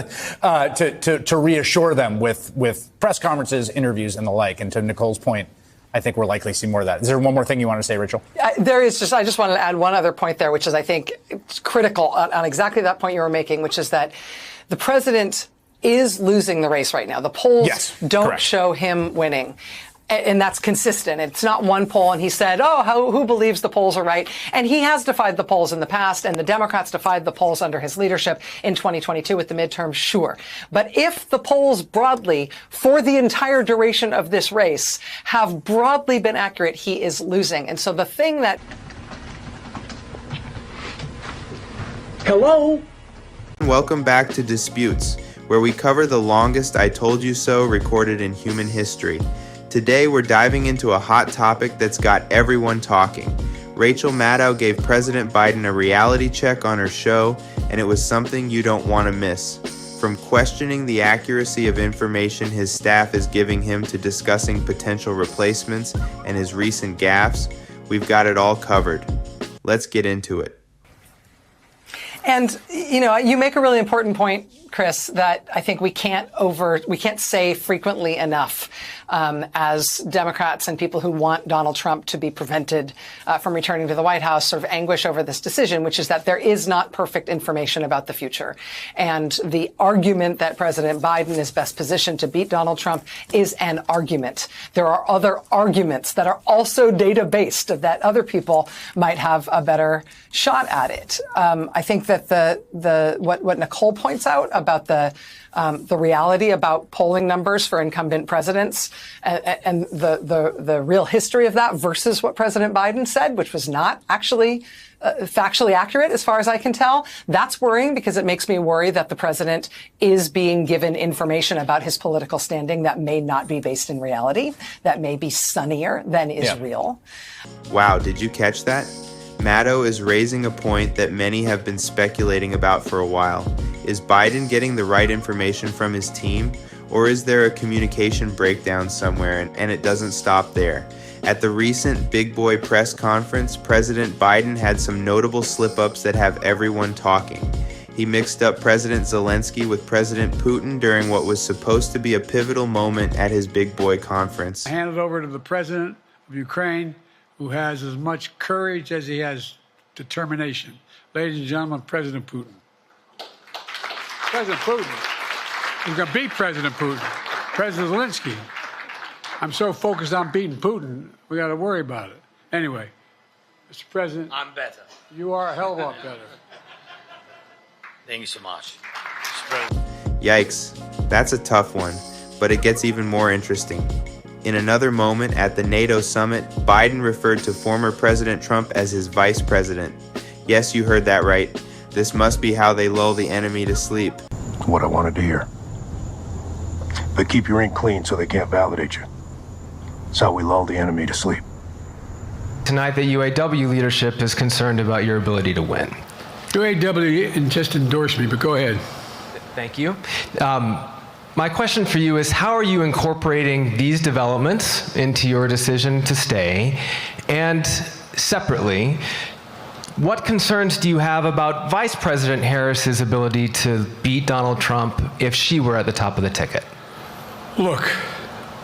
to reassure them with press conferences, interviews, and the like. And to Nicole's point, I think we're likely to see more of that. Is there one more thing you want to say, Rachel? There is. I just wanted to add one other point there, which is, I think, it's critical on exactly that point you were making, which is that the president is losing the race right now. The polls don't show him winning. And that's consistent. It's not one poll and he said, who believes the polls are right? And he has defied the polls in the past, and the Democrats defied the polls under his leadership in 2022 with the midterms, sure. But if the polls broadly, for the entire duration of this race, have broadly been accurate, he is losing. And so the thing that... Hello? Welcome back to Disputes, where we cover the longest I told you so recorded in human history. Today, we're diving into a hot topic that's got everyone talking. Rachel Maddow gave President Biden a reality check on her show, and it was something you don't want to miss. From questioning the accuracy of information his staff is giving him to discussing potential replacements and his recent gaffes, we've got it all covered. Let's get into it. And, you make a really important point, Chris, that I think we can't say frequently enough as Democrats and people who want Donald Trump to be prevented from returning to the White House sort of anguish over this decision, which is that there is not perfect information about the future. And the argument that President Biden is best positioned to beat Donald Trump is an argument. There are other arguments that are also data-based that other people might have a better shot at it. I think that what Nicole points out about the reality about polling numbers for incumbent presidents and the real history of that versus what President Biden said, which was not actually factually accurate as far as I can tell. That's worrying because it makes me worry that the president is being given information about his political standing that may not be based in reality, that may be sunnier than is real. Wow, did you catch that? Maddow is raising a point that many have been speculating about for a while. Is Biden getting the right information from his team, or is there a communication breakdown somewhere and it doesn't stop there? At the recent Big Boy press conference, President Biden had some notable slip-ups that have everyone talking. He mixed up President Zelensky with President Putin during what was supposed to be a pivotal moment at his Big Boy conference. I hand it over to the president of Ukraine, who has as much courage as he has determination. Ladies and gentlemen, President Putin. President Putin. He's going to beat President Putin. President Zelensky. I'm so focused on beating Putin, we got to worry about it. Anyway, Mr. President. I'm better. You are a hell of a lot better. Thank you so much. Yikes, that's a tough one, but it gets even more interesting. In another moment at the NATO summit, Biden referred to former President Trump as his vice president. Yes, you heard that right. This must be how they lull the enemy to sleep. What I wanted to hear. But keep your ink clean so they can't validate you. That's how we lull the enemy to sleep. Tonight, the UAW leadership is concerned about your ability to win. UAW just endorsed me, but go ahead. Thank you. My question for you is, how are you incorporating these developments into your decision to stay? And separately, what concerns do you have about Vice President Harris's ability to beat Donald Trump if she were at the top of the ticket? Look,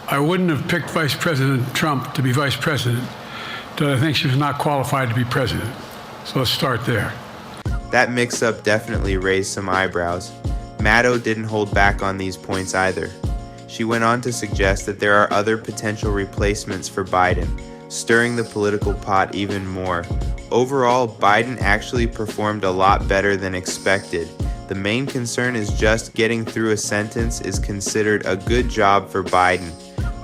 I wouldn't have picked Vice President Trump to be vice president, but I think she was not qualified to be president. So let's start there. That mix-up definitely raised some eyebrows. Maddow didn't hold back on these points either. She went on to suggest that there are other potential replacements for Biden, stirring the political pot even more. Overall, Biden actually performed a lot better than expected. The main concern is just getting through a sentence is considered a good job for Biden.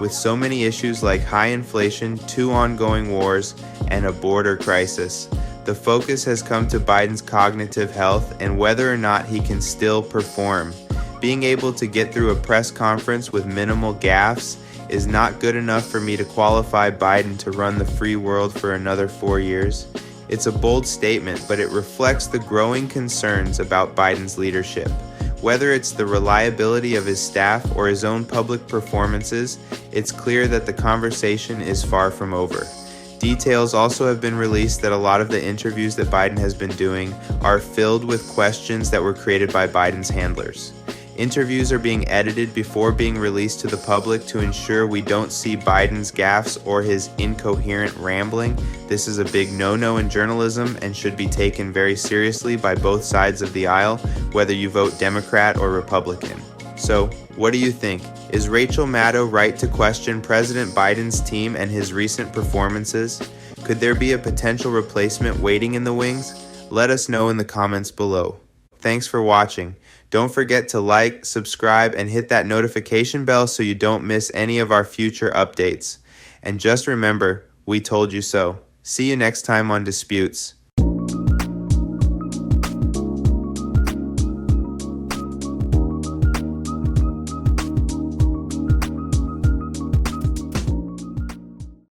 With so many issues like high inflation, 2 ongoing wars, and a border crisis, the focus has come to Biden's cognitive health and whether or not he can still perform. Being able to get through a press conference with minimal gaffes is not good enough for me to qualify Biden to run the free world for another 4 years. It's a bold statement, but it reflects the growing concerns about Biden's leadership. Whether it's the reliability of his staff or his own public performances, it's clear that the conversation is far from over. Details also have been released that a lot of the interviews that Biden has been doing are filled with questions that were created by Biden's handlers. Interviews are being edited before being released to the public to ensure we don't see Biden's gaffes or his incoherent rambling. This is a big no-no in journalism and should be taken very seriously by both sides of the aisle, whether you vote Democrat or Republican. So, what do you think? Is Rachel Maddow right to question President Biden's team and his recent performances? Could there be a potential replacement waiting in the wings? Let us know in the comments below. Thanks for watching. Don't forget to like, subscribe, and hit that notification bell so you don't miss any of our future updates. And just remember, we told you so. See you next time on Disputes.